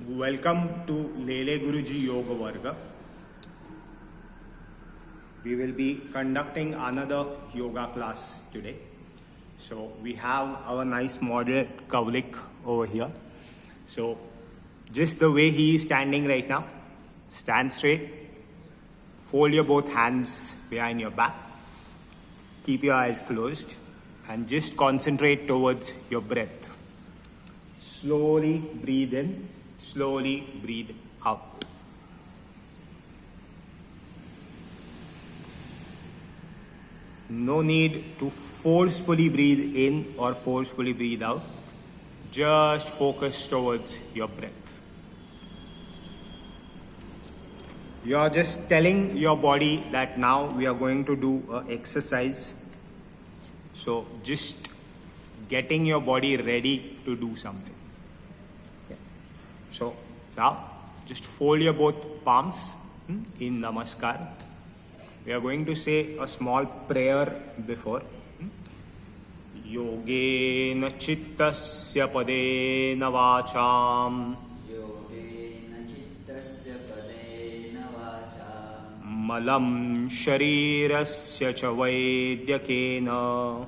Welcome to Lele Guruji Yoga Varga. We will be conducting another yoga class today. So we have our nice model Kavlik over here. So just the way he is standing right now, stand straight, fold your both hands behind your back, keep your eyes closed and just concentrate towards your breath. Slowly breathe in, slowly breathe out. No need to forcefully breathe in or forcefully breathe out. Just focus towards your breath. You are just telling your body that now we are going to do an exercise. So just getting your body ready to do something. So now just fold your both palms in Namaskar. We are going to say a small prayer before. Yogena chittasya padena vacham malam sharirasya cha vaidyakena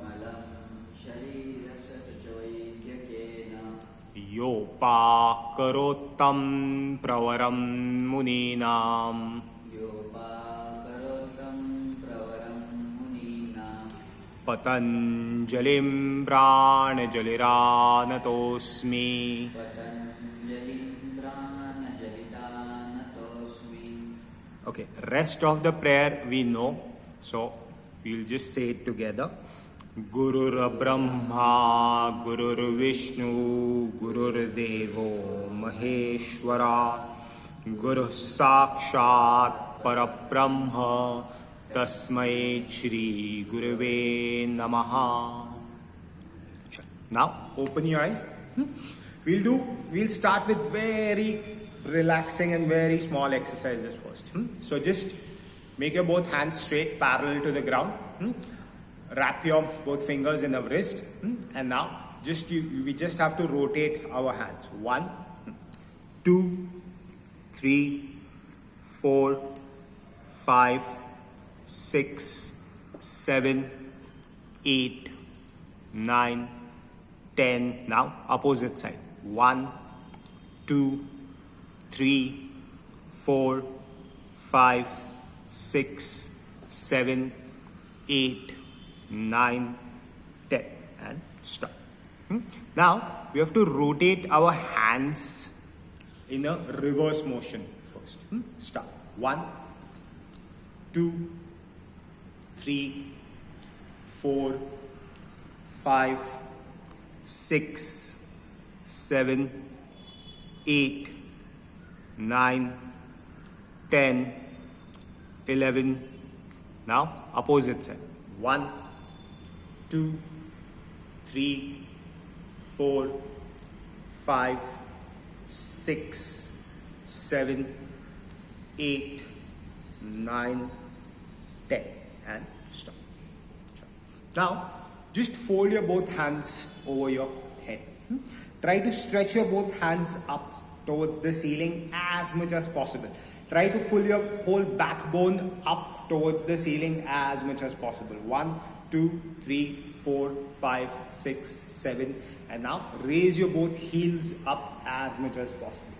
योपाकरोत्तं प्रवरं मुनीनां पतञ्जलिं प्राणजलिरानतोऽस्मि. Okay, rest of the prayer we know, so we'll just say it together. Gurur Brahma, Gurur Vishnu, Gurur Devo Maheshwara, Guru Sakshat Parabrahma, Tasmai Shri Gurave Namaha. Now open your eyes. We'll start with very relaxing and very small exercises first. So just make your both hands straight, parallel to the ground. Wrap your both fingers in the wrist, and now we just have to rotate our hands. 1, 2, 3, 4, 5, 6, 7, 8, 9, 10. Now opposite side. 1, 2, 3, 4, 5, 6, 7, 8, 9, 10 and stop. Now we have to rotate our hands in a reverse motion first. Start. 1, 2, 3, 4, 5, 6, 7, 8, 9, 10, 11. Now opposite side. 1, 2, 3, 4, 5, 6, 7, 8, 9, 10 and stop. Now just fold your both hands over your head. Try to stretch your both hands up towards the ceiling as much as possible. Try to pull your whole backbone up towards the ceiling as much as possible. 1, 2, 3, 4, 5, 6, 7. And now raise your both heels up as much as possible.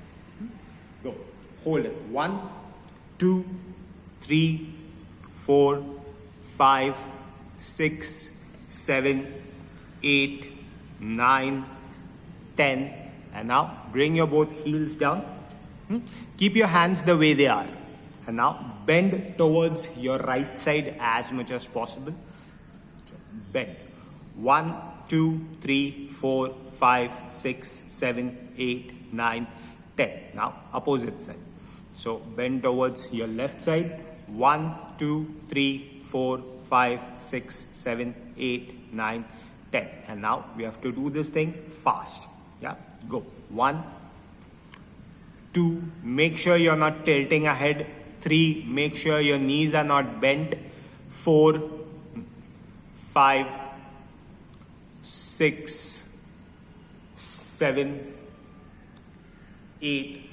Go. Hold it. 1, 2, 3, 4, 5, 6, 7, 8, 9, 10. And now bring your both heels down. Keep your hands the way they are. And now bend towards your right side as much as possible. Bend. 1, 2, 3, 4, 5, 6, 7, 8, 9, 10. Now opposite side. So bend towards your left side. 1, 2, 3, 4, 5, 6, 7, 8, 9, 10. And now we have to do this thing fast. Yeah, go. 1, 2, make sure you're not tilting ahead. 3, make sure your knees are not bent. 4, 5, 6, 7, 8,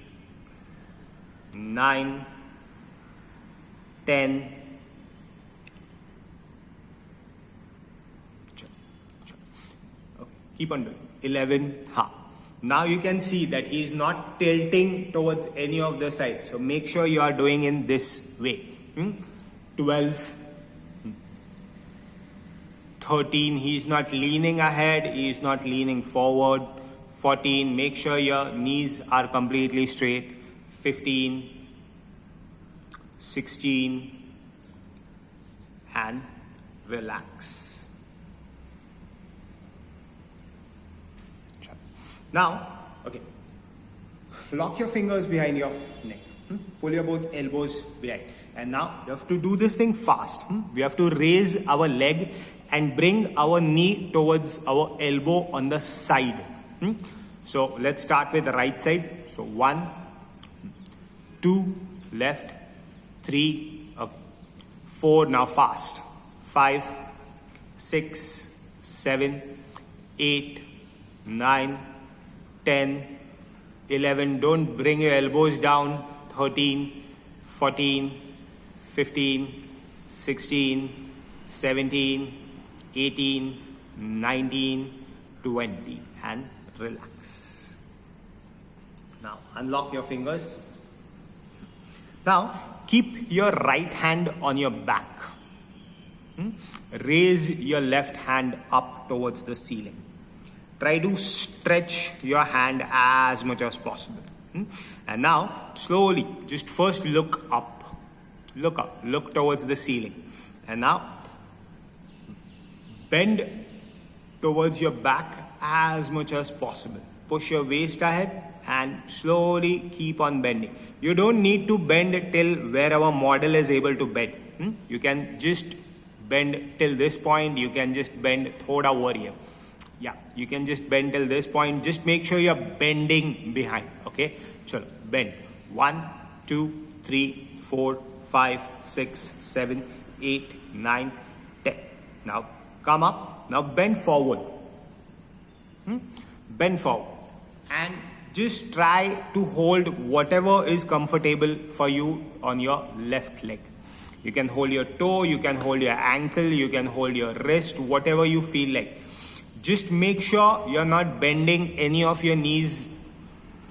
9, 10. Okay, keep on doing. 11. Now you can see that he is not tilting towards any of the sides. So make sure you are doing in this way. 12. 13, he is not leaning ahead, he is not leaning forward. 14, make sure your knees are completely straight. 15, 16, and relax. Now, okay, lock your fingers behind your neck. Pull your both elbows behind. And now you have to do this thing fast. We have to raise our leg and bring our knee towards our elbow on the side. So let's start with the right side. So 1, 2, left, 3, up, 4, now fast. 5, 6, 7, 8, 9, 10, 11. Don't bring your elbows down. 13, 14, 15, 16, 17, 18, 19, 20, and relax. Now unlock your fingers. Now keep your right hand on your back. Raise your left hand up towards the ceiling. Try to stretch your hand as much as possible. And now slowly, just first look up. Look up, look towards the ceiling. And now bend towards your back as much as possible. Push your waist ahead and slowly keep on bending. You don't need to bend till where our model is able to bend. You can just bend till this point. You can just bend thoda over here. Yeah, you can just bend till this point. Just make sure you're bending behind. Okay, chalo, bend. 1, 2, 3, 4, 5, 6, 7, 8, 9, 10. Now come up. Now bend forward. Bend forward. And just try to hold whatever is comfortable for you on your left leg. You can hold your toe, you can hold your ankle, you can hold your wrist, whatever you feel like. Just make sure you're not bending any of your knees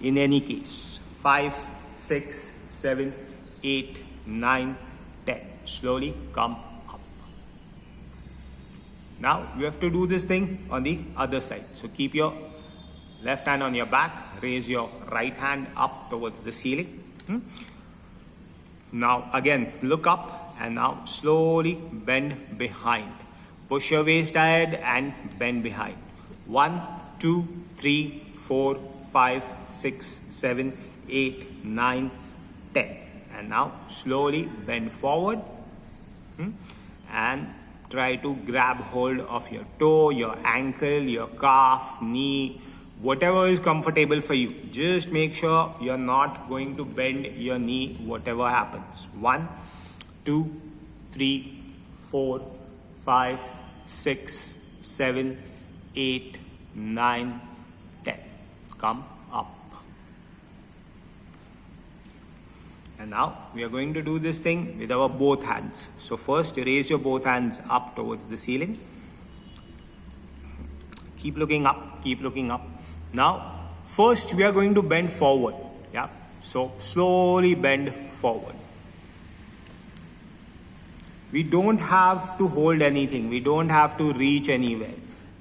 in any case. 5, 6, 7, 8, 9, 10. Slowly come up. Now you have to do this thing on the other side. So keep your left hand on your back. Raise your right hand up towards the ceiling. Now again look up and now slowly bend behind. Push your waist ahead and bend behind. 1, 2, 3, 4, 5, 6, 7, 8, 9, 10. And now slowly bend forward and try to grab hold of your toe, your ankle, your calf, knee, whatever is comfortable for you. Just make sure you're not going to bend your knee, whatever happens. 1, 2, 3, 4, 5, 6, 7, 8, 9, 10. Come up. And now we are going to do this thing with our both hands. So first raise your both hands up towards the ceiling. Keep looking up, keep looking up. Now first we are going to bend forward. Yeah. So slowly bend forward. We don't have to hold anything. We don't have to reach anywhere.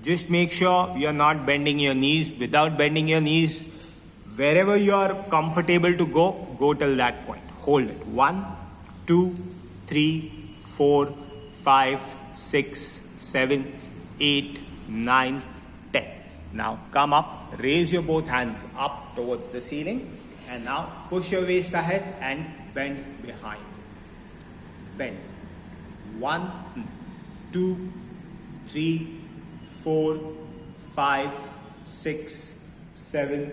Just make sure you are not bending your knees. Without bending your knees, wherever you are comfortable to go, go till that point. Hold it. 1, 2, 3, 4, 5, 6, 7, 8, 9, 10. Now come up. Raise your both hands up towards the ceiling. And now push your waist ahead and bend behind. Bend. 1, 2, 3, 4, 5, 6, 7,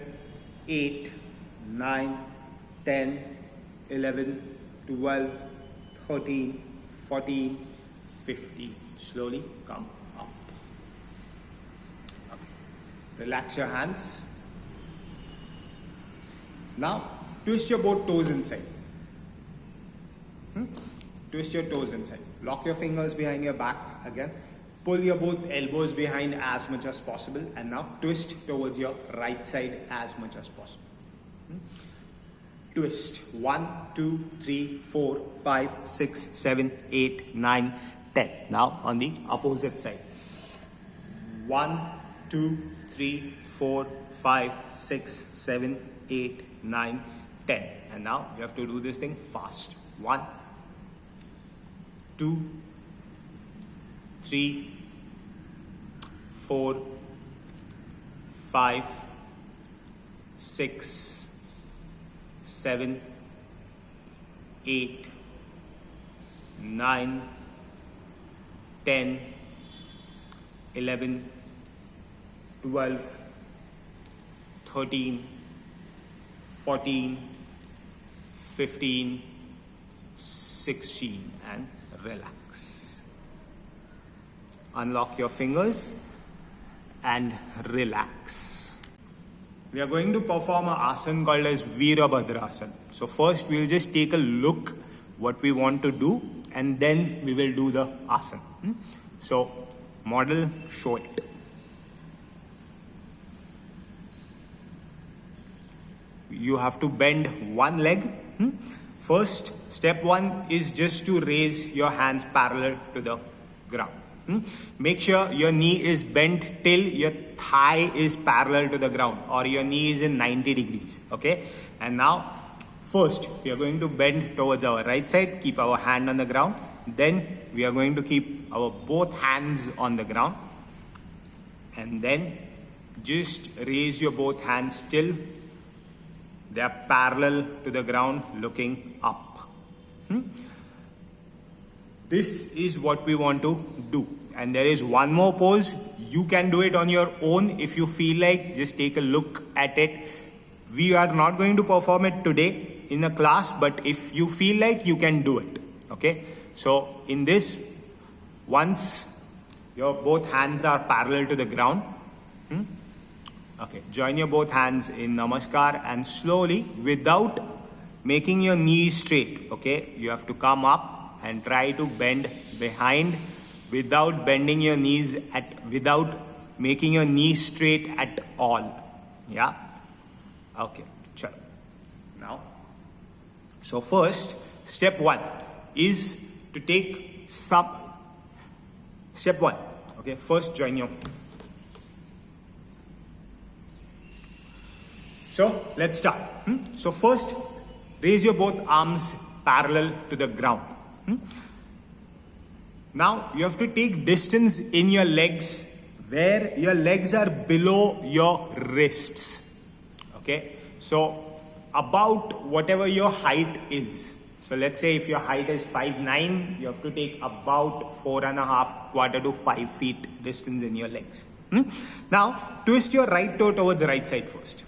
8, 9, 10, 11, 12, 13, 14, 15. Slowly come up. Okay. Relax your hands. Now twist your both toes inside. Twist your toes inside. Lock your fingers behind your back again. Pull your both elbows behind as much as possible, and now twist towards your right side as much as possible. Twist. 1, 2, 3, 4, 5, 6, 7, 8, 9, 10. Now on the opposite side. 1, 2, 3, 4, 5, 6, 7, 8, 9, 10. And now you have to do this thing fast. 1, 2, 3, 4, 5, 6, 7, 8, 9, 10, 11, 12, 13, 14, 15, 16, and relax. Unlock your fingers and relax. We are going to perform an asana called as Virabhadrasana. So first we'll just take a look what we want to do, and then we will do the asana. So model, show it. You have to bend one leg. First, step 1 is just to raise your hands parallel to the ground. Make sure your knee is bent till your thigh is parallel to the ground, or your knee is in 90 degrees. Okay. And now, first, we are going to bend towards our right side, keep our hand on the ground. Then we are going to keep our both hands on the ground. And then just raise your both hands till they are parallel to the ground, looking up. This is what we want to do. And there is one more pose. You can do it on your own if you feel like. Just take a look at it. We are not going to perform it today in a class, but if you feel like, you can do it. Okay. So in this, once your both hands are parallel to the ground, okay, join your both hands in Namaskar, and slowly, without making your knees straight, okay, you have to come up and try to bend behind without bending your knees without making your knees straight at all. Yeah. Okay. Chalo. Now, so first, step 1 is to take step 1. Okay. First, join your. So let's start. So first, raise your both arms parallel to the ground. Now you have to take distance in your legs where your legs are below your wrists. Okay. So about whatever your height is. So let's say if your height is 5'9", you have to take about 4.5, quarter to 5 feet distance in your legs. Now twist your right toe towards the right side first.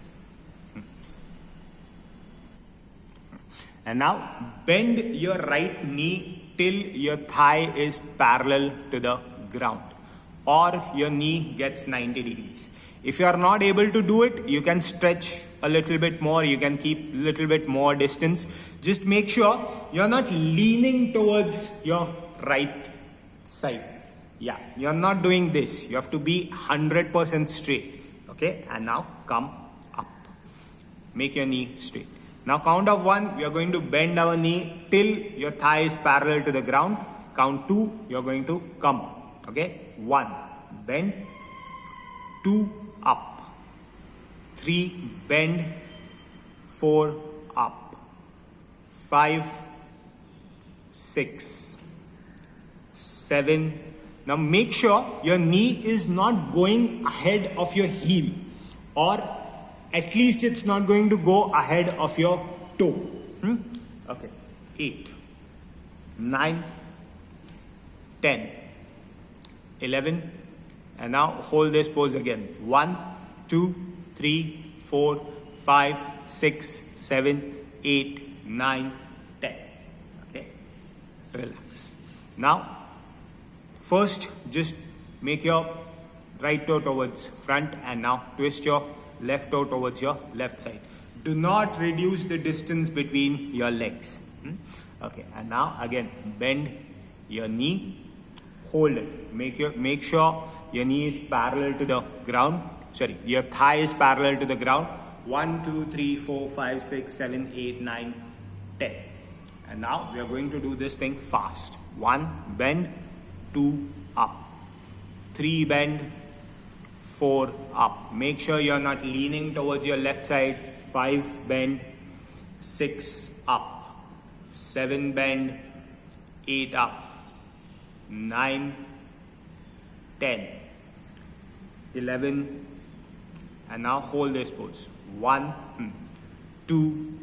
And now bend your right knee till your thigh is parallel to the ground, or your knee gets 90 degrees. If you are not able to do it, you can stretch a little bit more. You can keep a little bit more distance. Just make sure you're not leaning towards your right side. Yeah, you're not doing this. You have to be 100% straight. Okay, and now come up. Make your knee straight. Now count of 1, we are going to bend our knee till your thigh is parallel to the ground. Count 2, you are going to come up. Okay, 1, bend, 2, up, 3, bend, 4, up, 5, 6, 7. Now make sure your knee is not going ahead of your heel, or at least it's not going to go ahead of your toe. Okay. 8, 9, 10, 11. And now hold this pose again. 1, 2, 3, 4, 5, 6, 7, 8, 9, 10. Okay. Relax. Now, first just make your right toe towards front, and now twist your left toe towards your left side. Do not reduce the distance between your legs. Okay, and now again, bend your knee, hold it. Make sure your knee is parallel to the ground. Sorry, your thigh is parallel to the ground. 1, 2, 3, 4, 5, 6, 7, 8, 9, 10. And now we are going to do this thing fast. 1, bend, 2, up. 3, bend, 4, up. Make sure you are not leaning towards your left side. 5, bend, 6, up. 7, bend, 8, up. 9, 10, 11, and now hold this pose. 1, 2,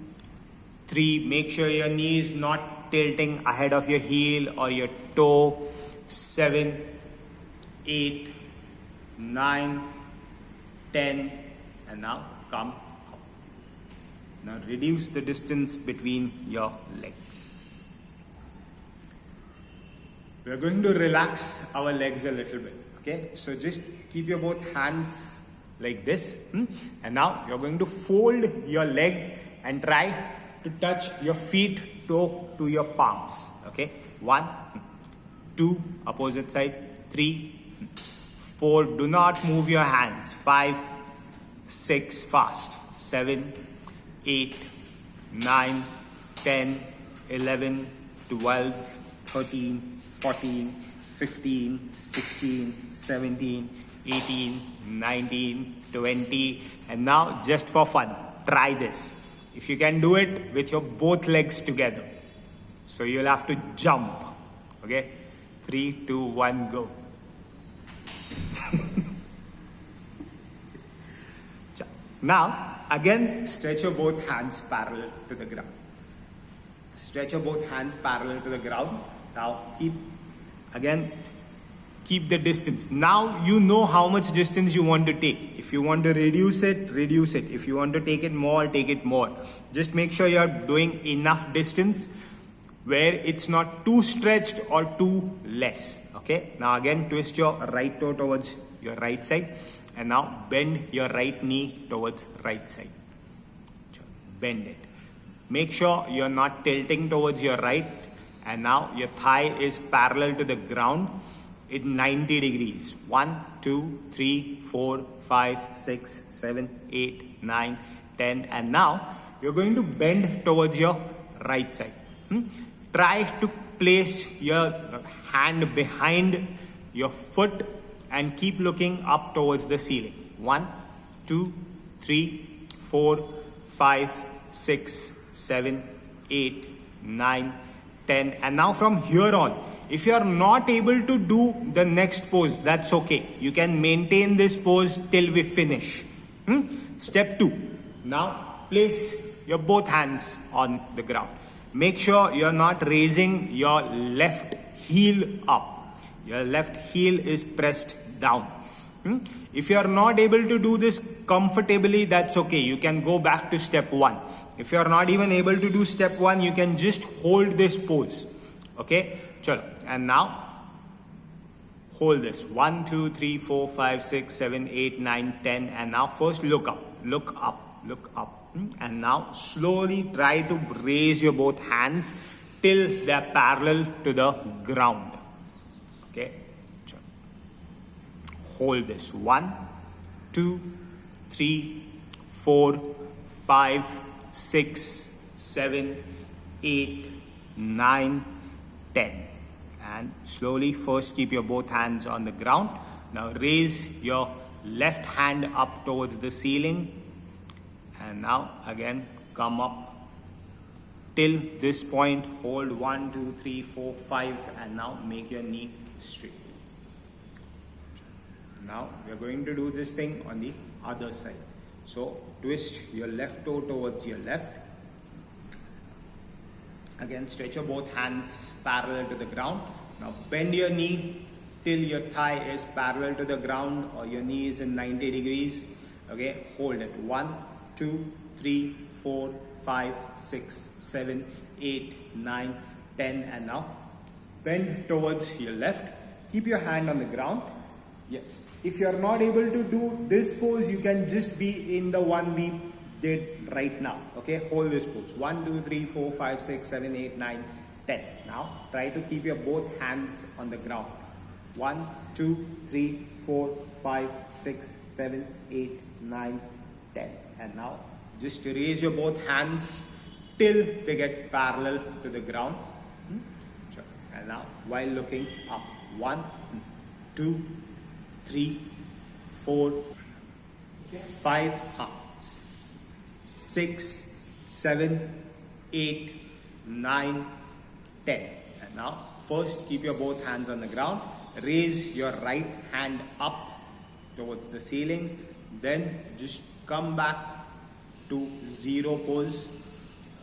3. Make sure your knee is not tilting ahead of your heel or your toe. 7, 8, 9, 10, and now come up. Now reduce the distance between your legs. We are going to relax our legs a little bit. Okay, so just keep your both hands like this, and now you're going to fold your leg and try to touch your feet toe to your palms. Okay, 1, 2, opposite side, 3, 4, do not move your hands, 5, 6, fast, 7, 8, 9, 10, 11, 12, 13, 14, 15, 16, 17, 18, 19, 20, and now just for fun, try this. If you can do it with your both legs together. So you'll have to jump. Okay? 3, 2, 1, go. Now, again, stretch your both hands parallel to the ground. Stretch your both hands parallel to the ground. Now, keep the distance. Now, you know how much distance you want to take. If you want to reduce it, reduce it. If you want to take it more, take it more. Just make sure you're doing enough distance where it's not too stretched or too less. Okay? Now, again, twist your right toe towards your right side. And now bend your right knee towards right side. Bend it. Make sure you're not tilting towards your right. And now your thigh is parallel to the ground in 90 degrees. 1, 2, 3, 4, 5, 6, 7, 8, 9, 10. And now you're going to bend towards your right side. Try to place your hand behind your foot and keep looking up towards the ceiling. 1, 2, 3, 4, 5, 6, 7, 8, 9, 10. And now from here on, if you are not able to do the next pose, that's okay. You can maintain this pose till we finish. Step 2. Now place your both hands on the ground. Make sure you're not raising your left heel up. Your left heel is pressed down. If you are not able to do this comfortably, that's okay. You can go back to step 1. If you are not even able to do step 1, you can just hold this pose. Okay? Chalo. And now, hold this. 1, 2, 3, 4, 5, 6, 7, 8, 9, 10. And now first look up. Look up. Look up. And now slowly try to raise your both hands till they are parallel to the ground. Okay. Hold this. 1, 2, 3, 4, 5, 6, 7, 8, 9, 10. And slowly first keep your both hands on the ground. Now raise your left hand up towards the ceiling. And now again come up till this point. Hold 1, 2, 3, 4, 5, and now make your knee straight. Now we are going to do this thing on the other side. So twist your left toe towards your left. Again, stretch your both hands parallel to the ground. Now bend your knee till your thigh is parallel to the ground or your knee is in 90 degrees. Okay, hold it. 1, 2, 3, 4, 5, 6, 7, 8, 9, 10. And now bend towards your left. Keep your hand on the ground. Yes. If you are not able to do this pose, you can just be in the one we did right now. Okay, hold this pose. 1, 2, 3, 4, 5, 6, 7, 8, 9, 10. Now try to keep your both hands on the ground. 1, 2, 3, 4, 5, 6, 7, 8, 9, 10. And now just raise your both hands till they get parallel to the ground. Sure. And now while looking up, 1, 2, 3, 4, 5, 6, 7, 8, 9, 10. And now first keep your both hands on the ground. Raise your right hand up towards the ceiling. Then just come back to zero pose.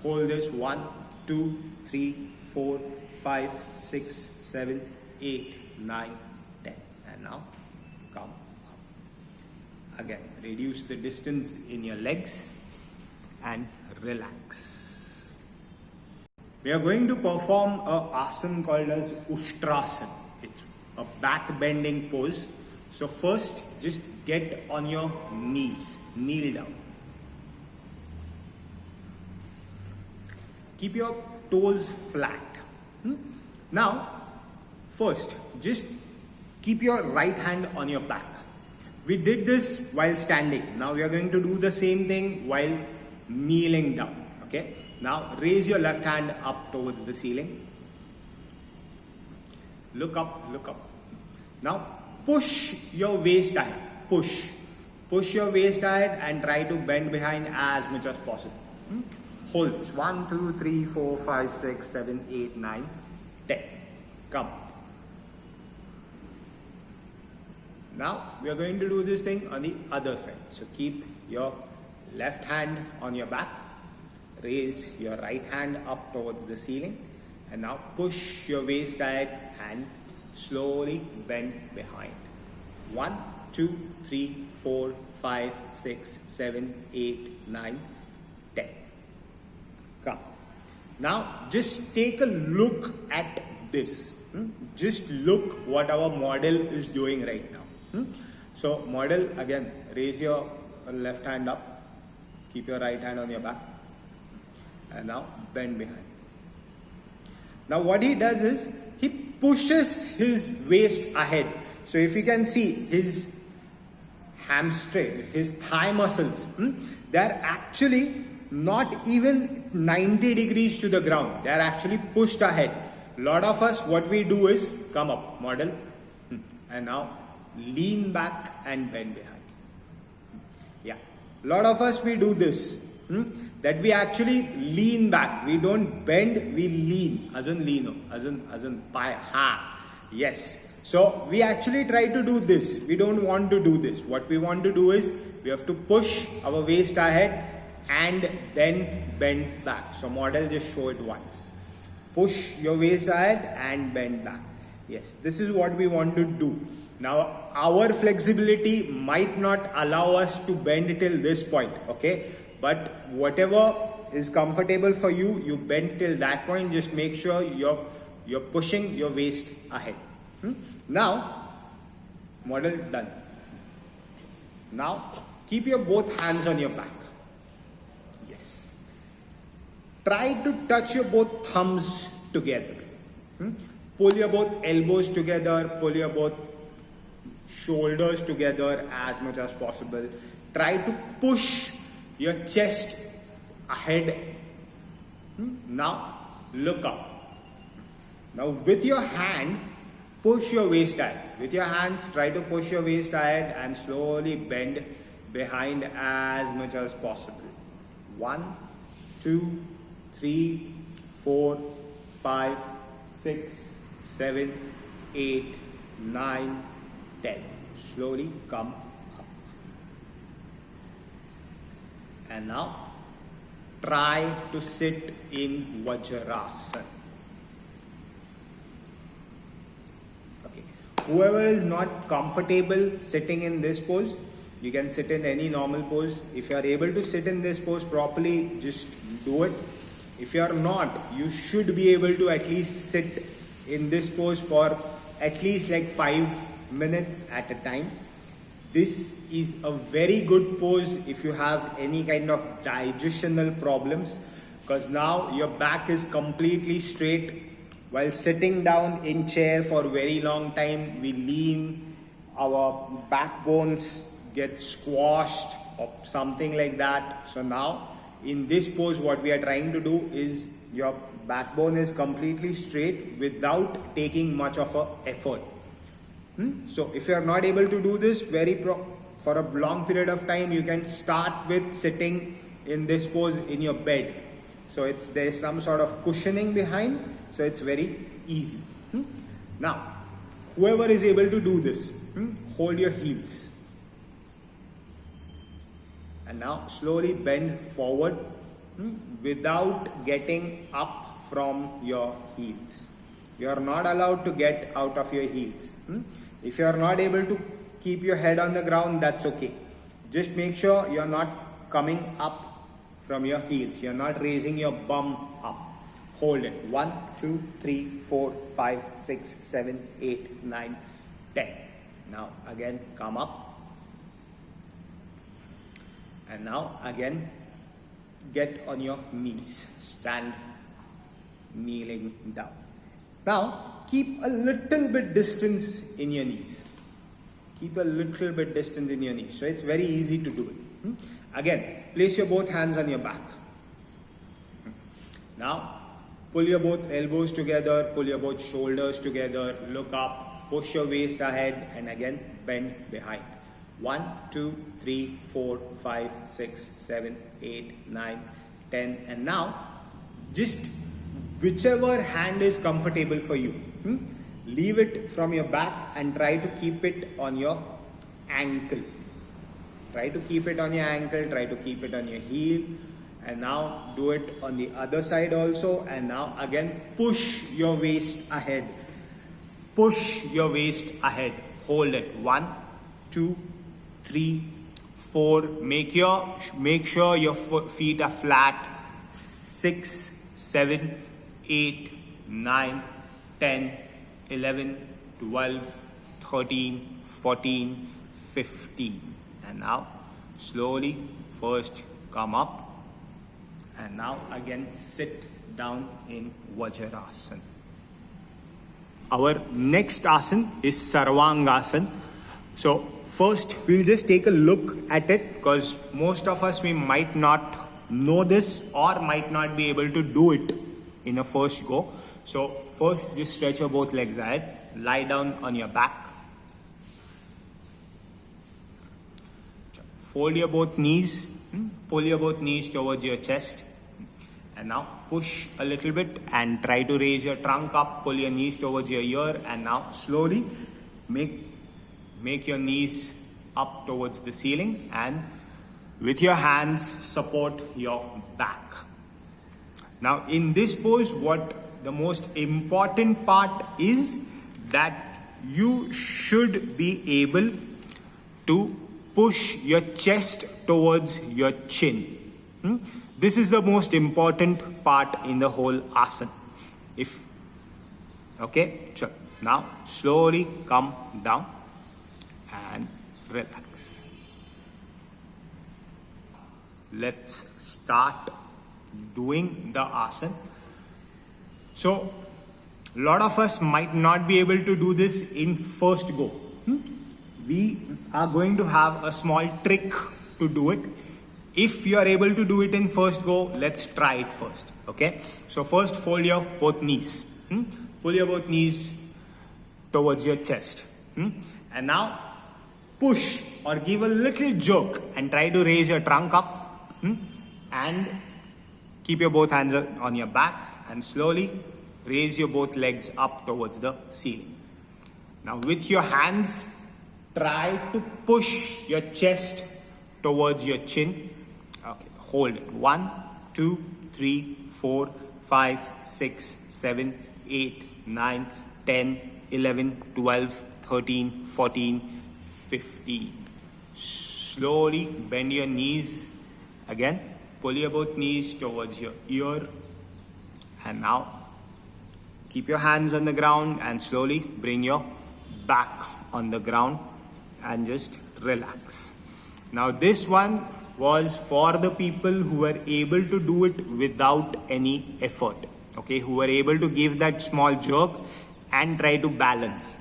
Hold this 1, 2, 3, 4, 5, 6, 7, 8, 9, 10. And now come up. Again, reduce the distance in your legs and relax. We are going to perform a asana called as Ushtrasana. It's a back bending pose. So first, just get on your knees, kneel down. Keep your toes flat. Now, first, just keep your right hand on your back. We did this while standing. Now we are going to do the same thing while kneeling down. Okay. Now raise your left hand up towards the ceiling. Look up, look up. Now push your waist ahead. Push. Push your waist ahead and try to bend behind as much as possible. Hold this. 1, 2, 3, 4, 5, 6, 7, 8, 9, 10. Come. Now we are going to do this thing on the other side. So keep your left hand on your back. Raise your right hand up towards the ceiling. And now push your waist ahead and slowly bend behind. 1, 2, 3, 4, 5, 6, 7, 8, 9, 10. Come. Now just take a look at this. Just look what our model is doing right now. So model, again, raise your left hand up. Keep your right hand on your back. And now bend behind. Now what he does is, he pushes his waist ahead. So if you can see his hamstring, his thigh muscles, they are actually not even 90 degrees to the ground. They are actually pushed ahead. A lot of us, what we do is, come up, model, and now lean back and bend behind. Yeah, a lot of us, we do this, that we actually lean back. We don't bend, we lean. Azun leano, azun pai, ha. Yes. So we actually try to do this. We don't want to do this. What we want to do is, we have to push our waist ahead and then bend back. So model, just show it once. Push your waist ahead and bend back. Yes, this is what we want to do. Now our flexibility might not allow us to bend till this point, okay? But whatever is comfortable for you, you bend till that point. Just make sure you're pushing your waist ahead. Now, model done. Now keep your both hands on your back. Yes. Try to touch your both thumbs together. Pull your both elbows together. Pull your both shoulders together as much as possible. Try to push your chest ahead. Now look up. Now with your hand, push your waist ahead. With your hands, try to push your waist ahead and slowly bend behind as much as possible. 1, 2, 3, 4, 5, 6, 7, 8, 9, 10. Slowly come up. And now try to sit in Vajrasana. Okay. Whoever is not comfortable sitting in this pose, you can sit in any normal pose. If you are able to sit in this pose properly, just do it. If you are not, you should be able to at least sit in this pose for at least like 5 minutes at a time. This is a very good pose if you have any kind of digestional problems, because now your back is completely straight. While sitting down in chair for a very long time, we lean, our backbones get squashed or something like that. So now in this pose, what we are trying to do is your backbone is completely straight without taking much of a effort. So if you are not able to do this for a long period of time, you can start with sitting in this pose in your bed. So there's some sort of cushioning behind, so it's very easy. Now, whoever is able to do this, hold your heels. And now slowly bend forward without getting up from your heels. You are not allowed to get out of your heels. If you are not able to keep your head on the ground, that's okay. Just make sure you are not coming up from your heels. You are not raising your bum up. Hold it. 1, 2, 3, 4, 5, 6, 7, 8, 9, 10. Now again come up. And now again get on your knees. Stand kneeling down. Now keep a little bit distance in your knees. Keep a little bit distance in your knees. So it's very easy to do it. Again, place your both hands on your back. Now pull your both elbows together, pull your both shoulders together, look up, push your waist ahead, and again bend behind. 1, 2, 3, 4, 5, 6, 7, 8, 9, 10. And now just whichever hand is comfortable for you, leave it from your back and try to keep it on your ankle. Try to keep it on your ankle, try to keep it on your heel. And now do it on the other side also. And now again push your waist ahead. Push your waist ahead. Hold it. 1, 2, 3, 4. Make sure your feet are flat. 6, 7, 8, 9, 10, 11, 12, 13, 14, 15. And now slowly first come up. And now again sit down in Vajrasana. Our next asana is Sarvangasana. So first we'll just take a look at it, because most of us, we might not know this or might not be able to do it in a first go. So first just stretch your both legs ahead. Lie down on your back. Fold your both knees. Pull your both knees towards your chest. And now push a little bit and try to raise your trunk up. Pull your knees towards your ear. And now slowly make your knees up towards the ceiling. And with your hands support your back. Now in this pose, what the most important part is that you should be able to push your chest towards your chin. This is the most important part in the whole asana. Okay, sure. Now slowly come down and relax. Let's start doing the asana. So a lot of us might not be able to do this in first go. We are going to have a small trick to do it. If you are able to do it in first go, let's try it first. Okay, so first fold your both knees. Pull your both knees towards your chest. And now push or give a little jerk and try to raise your trunk up. And keep your both hands on your back and slowly raise your both legs up towards the ceiling. Now with your hands, try to push your chest towards your chin. Okay, hold it. 1, 2, 3, 4, 5, 6, 7, 8, 9, 10, 11, 12, 13, 14, 15. Slowly bend your knees. Again, pull your both knees towards your ear. And now keep your hands on the ground and slowly bring your back on the ground and just relax. Now this one was for the people who were able to do it without any effort. Okay, who were able to give that small jerk and try to balance.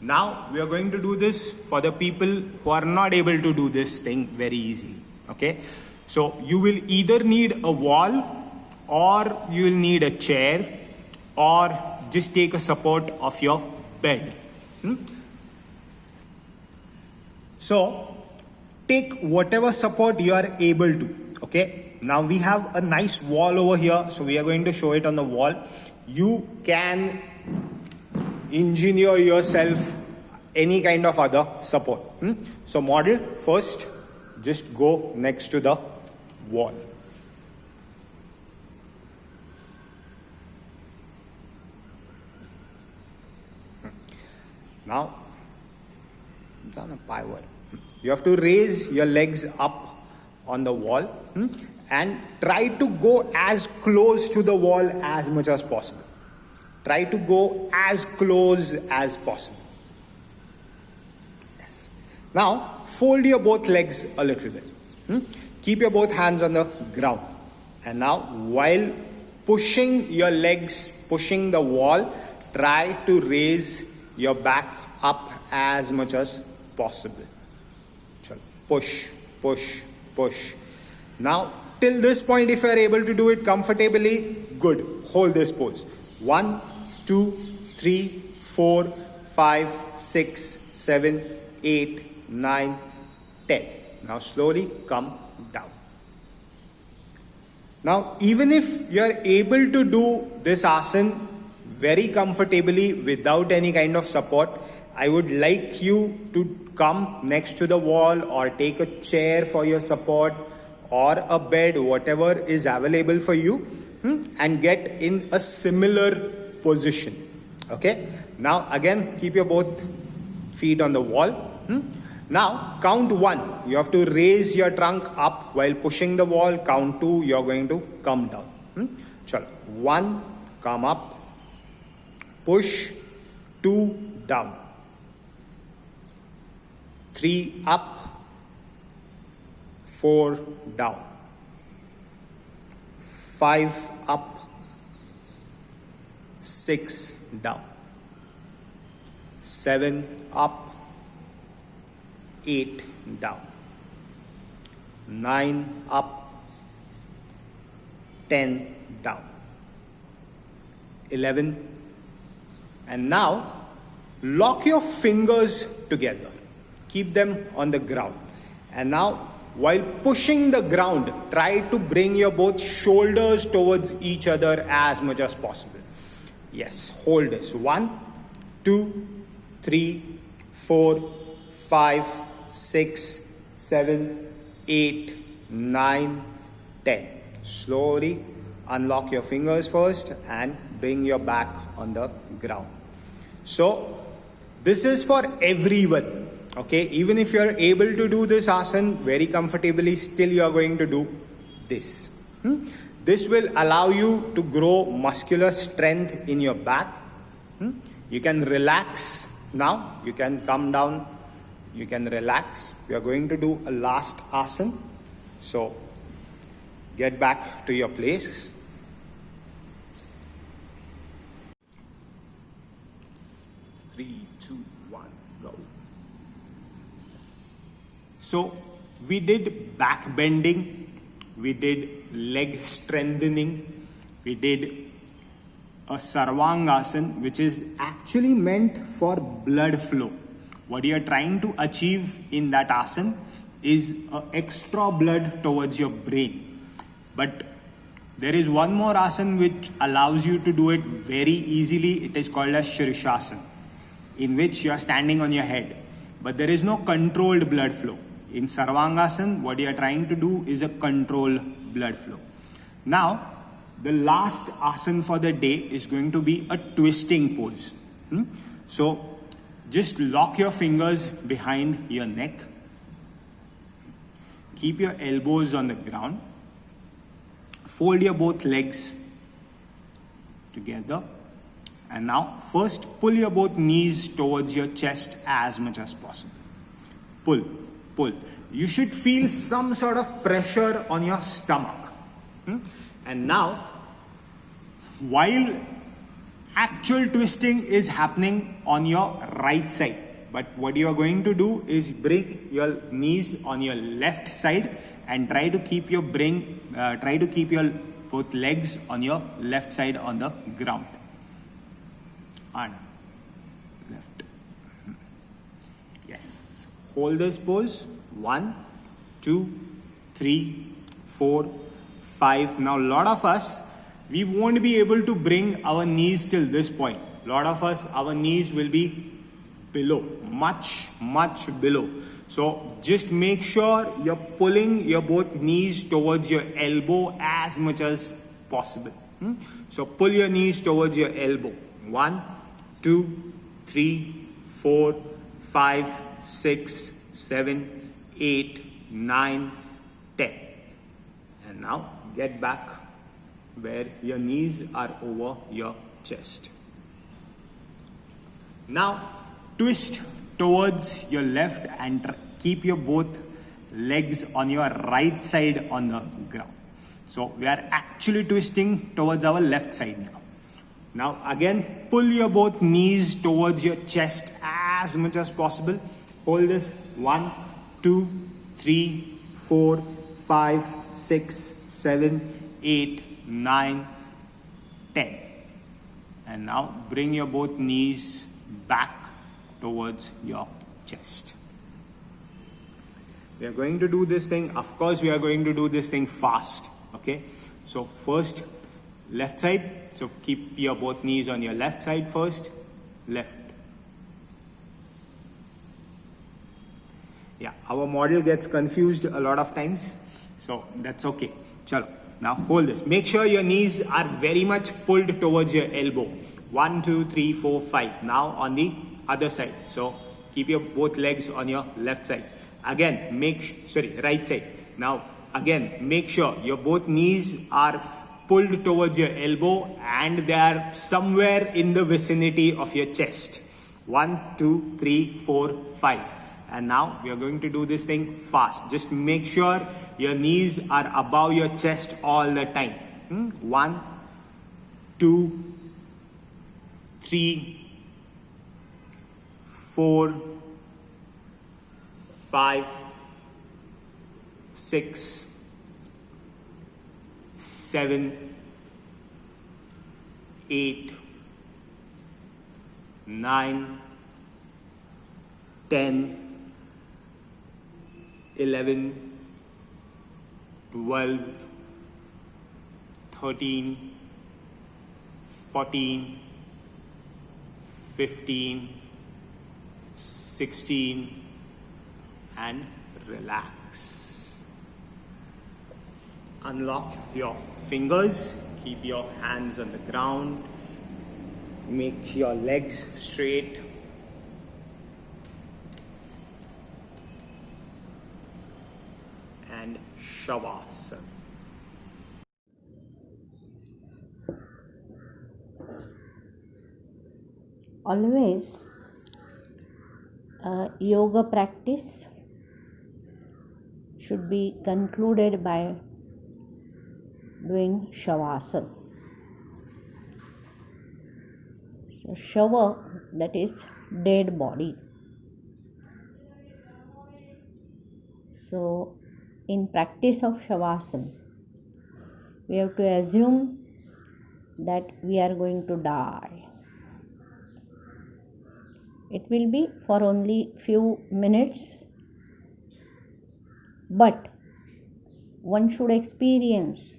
Now we are going to do this for the people who are not able to do this thing very easily. Okay, so you will either need a wall, or you will need a chair, or just take a support of your bed. So take whatever support you are able to. Okay, now we have a nice wall over here, so we are going to show it on the wall. You can engineer yourself any kind of other support. So model, first just go next to the wall. Now it's on a pivot. You have to raise your legs up on the wall and try to go as close to the wall as much as possible. Try to go as close as possible. Yes. Now fold your both legs a little bit. Keep your both hands on the ground. And now while pushing your legs, pushing the wall, try to raise your back up as much as possible. Push, push, push. Now till this point, if you are able to do it comfortably, good. Hold this pose. 1, 2, 3, 4, 5, 6, 7, 8, 9, 10. Now slowly come down. Now even if you are able to do this asana very comfortably without any kind of support, I would like you to come next to the wall or take a chair for your support or a bed, whatever is available for you, and get in a similar position. Okay, now again keep your both feet on the wall. Now count 1. You have to raise your trunk up while pushing the wall. Count 2. You are going to come down. Chalo. 1, come up, push, 2, down, 3, up, 4, down, 5, up, 6, down, 7, up, 8, down, 9, up, 10, down, 11. And now lock your fingers together. Keep them on the ground. And now while pushing the ground, try to bring your both shoulders towards each other as much as possible. Yes, hold this. 1, 2, 3, 4, 5, 6, 7, 8, 9, 10. Slowly unlock your fingers first and bring your back on the ground. So this is for everyone. Okay, even if you are able to do this asana very comfortably, still you are going to do this. This will allow you to grow muscular strength in your back. You can relax now. You can come down. You can relax. We are going to do a last asana. So get back to your place. Three, two, one, go. So we did back bending, we did leg strengthening, we did a Sarvangasana, which is actually meant for blood flow. What you are trying to achieve in that asana is extra blood towards your brain. But there is one more asana which allows you to do it very easily. It is called as Shirshasana, in which you are standing on your head. But there is no controlled blood flow. In Sarvangasana, what you are trying to do is a controlled blood flow. Now, the last asana for the day is going to be a twisting pose. So, just lock your fingers behind your neck. Keep your elbows on the ground. Fold your both legs together. And now, first pull your both knees towards your chest as much as possible. pull, pull. You should feel some sort of pressure on your stomach. And now, while actual twisting is happening on your right side, but what you are going to do is bring your knees on your left side and try to keep your both legs on your left side on the ground. And left. Yes. Hold this pose. 1, 2, 3, 4, 5. Now, a lot of us, we won't be able to bring our knees till this point. A lot of us, our knees will be below, much below. So just make sure you're pulling your both knees towards your elbow as much as possible. So pull your knees towards your elbow. 1, 2, 3, 4, 5, 6, 7, 8, 9, 10. And now get back where your knees are over your chest. Now twist towards your left and keep your both legs on your right side on the ground. So we are actually twisting towards our left side now. Now again, pull your both knees towards your chest as much as possible. Hold this. 1, 2, 3, 4, 5, 6, 7, 8, 9, 10. And now bring your both knees back towards your chest. We are going to do this thing. Of course, we are going to do this thing fast. Okay. So first, left side. So keep your both knees on your left side first. Left. Yeah, our model gets confused a lot of times. So that's okay. Chalo. Now hold this. Make sure your knees are very much pulled towards your elbow. 1, 2, 3, 4, 5. Now on the other side. So keep your both legs on your left side. Again, right side. Now again, make sure your both knees are pulled towards your elbow and they are somewhere in the vicinity of your chest. 1, 2, 3, 4, 5. And now we are going to do this thing fast. Just make sure your knees are above your chest all the time. 1, 2, 3, 4, 5, 6, 7, 8, 9, 10, 11, 12, 13, 14, 15, 16, and relax. Unlock your fingers, keep your hands on the ground, make your legs straight. And Shavasana. Always yoga practice should be concluded by doing Shavasana. So Shava, that is dead body. So in practice of Shavasana, we have to assume that we are going to die. It will be for only few minutes, but one should experience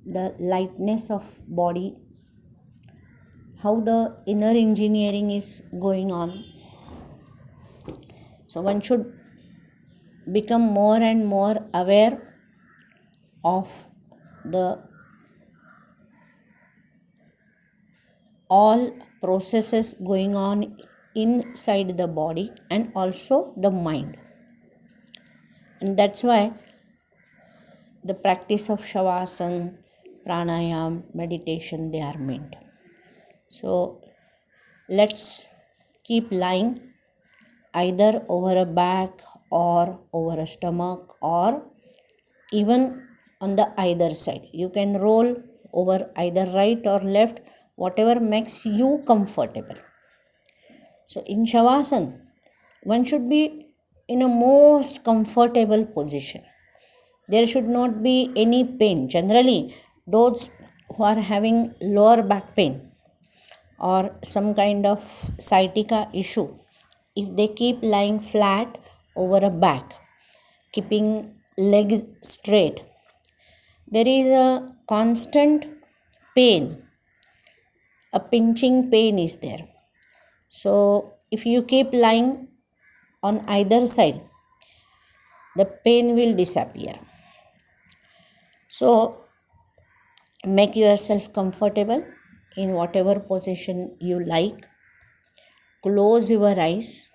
the lightness of body, how the inner engineering is going on. So one should become more and more aware of the all processes going on inside the body and also the mind. And that's why the practice of Shavasana, pranayam, meditation, they are meant. So let's keep lying either over a back or over a stomach or even on the either side. You can roll over either right or left, whatever makes you comfortable. So in Shavasana, one should be in a most comfortable position. There should not be any pain. Generally, those who are having lower back pain or some kind of sciatica issue, if they keep lying flat over a back, keeping legs straight, there is a constant pain, a pinching pain is there. So if you keep lying on either side, the pain will disappear. So make yourself comfortable in whatever position you like. Close your eyes.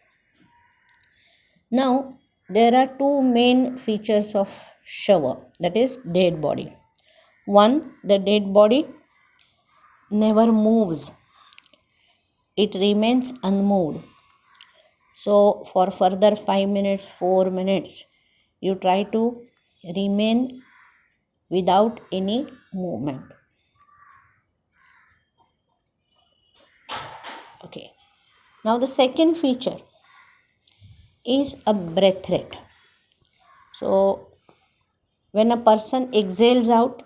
Now there are two main features of Shava, that is dead body. One, the dead body never moves, it remains unmoved. So for further 5 minutes, 4 minutes, you try to remain without any movement. Okay. Now the second feature is a breath rate. So when a person exhales out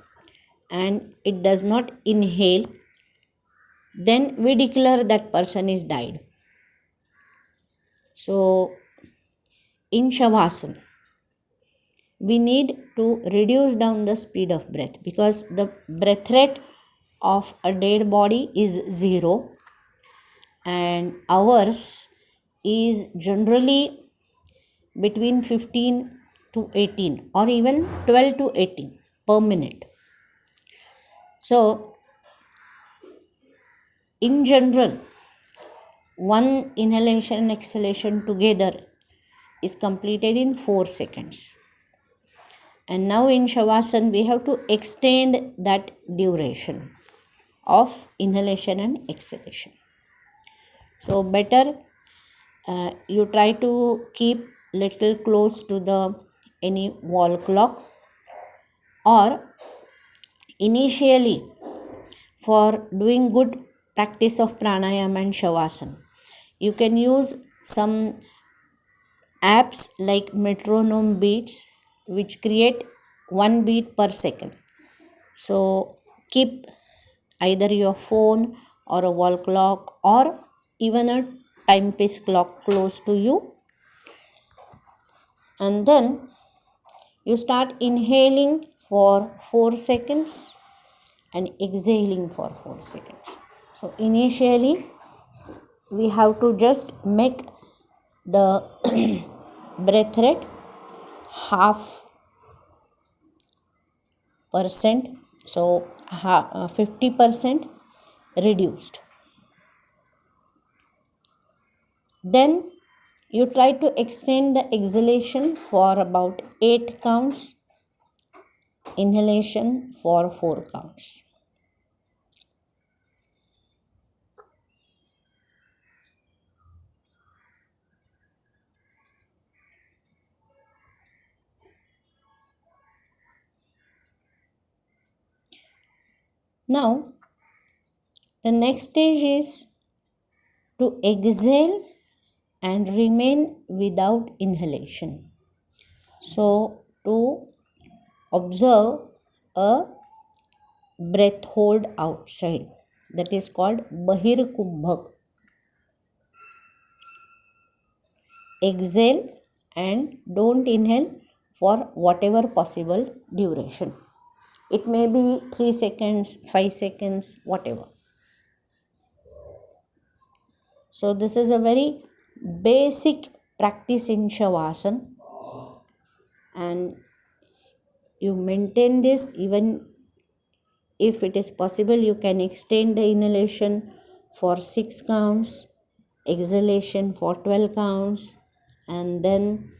and it does not inhale, then we declare that person is died. So in Shavasana, we need to reduce down the speed of breath because the breath rate of a dead body is 0 and ours is generally between 15 to 18 or even 12 to 18 per minute. So in general, one inhalation and exhalation together is completed in 4 seconds. And now in Shavasana, we have to extend that duration of inhalation and exhalation. So better you try to keep little close to the any wall clock, or initially for doing good practice of pranayama and Shavasana, you can use some apps like metronome beats which create 1 beat per second. So keep either your phone or a wall clock or even a timepiece clock close to you, and then you start inhaling for 4 seconds and exhaling for 4 seconds. So initially we have to just make the breath rate half percent, so 50% reduced. Then you try to extend the exhalation for about 8 counts, inhalation for 4 counts. Now the next stage is to exhale and remain without inhalation. So to observe a breath hold outside, that is called Bahir Kumbhak. Exhale and don't inhale for whatever possible duration. It may be 3 seconds, 5 seconds, whatever. So this is a very basic practice in Shavasana, and you maintain this. Even if it is possible, you can extend the inhalation for 6 counts, exhalation for 12 counts, and then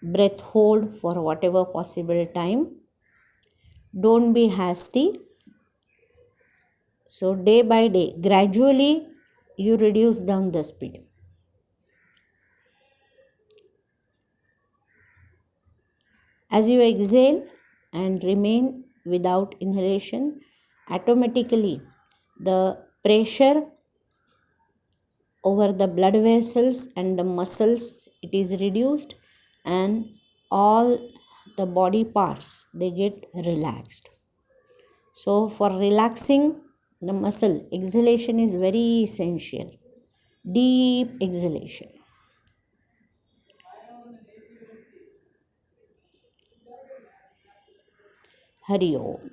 breath hold for whatever possible time. Don't be hasty. So day by day, gradually you reduce down the speed. As you exhale and remain without inhalation, automatically the pressure over the blood vessels and the muscles it is reduced, and all the body parts they get relaxed. So for relaxing the muscle, exhalation is very essential. Deep exhalation. Hari Om.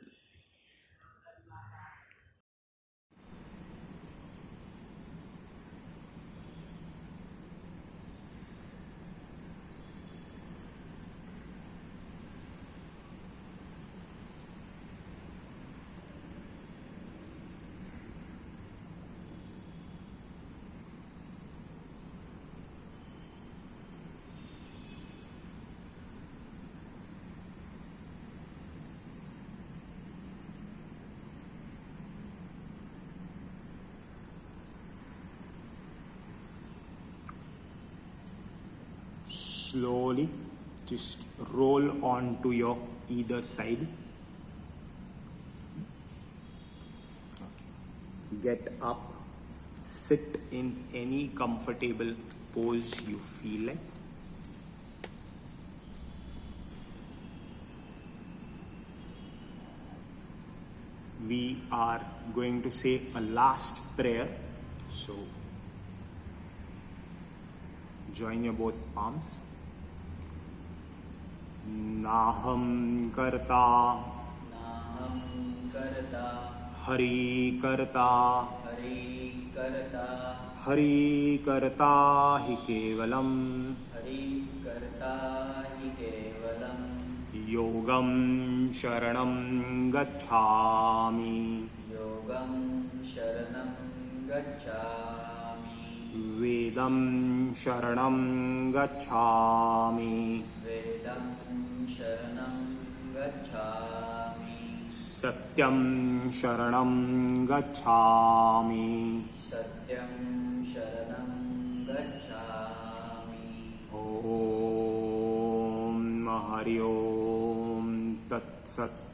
Slowly just roll onto your either side. Get up, sit in any comfortable pose you feel like. We are going to say a last prayer, so join your both palms. Naham karta, Hari karta, Hari karta hi kevalam, Yogam sharanam gacchami, Vedam sharanam gacchami, Satyam sharanam gacchami, Om Hari Om Tat Sat.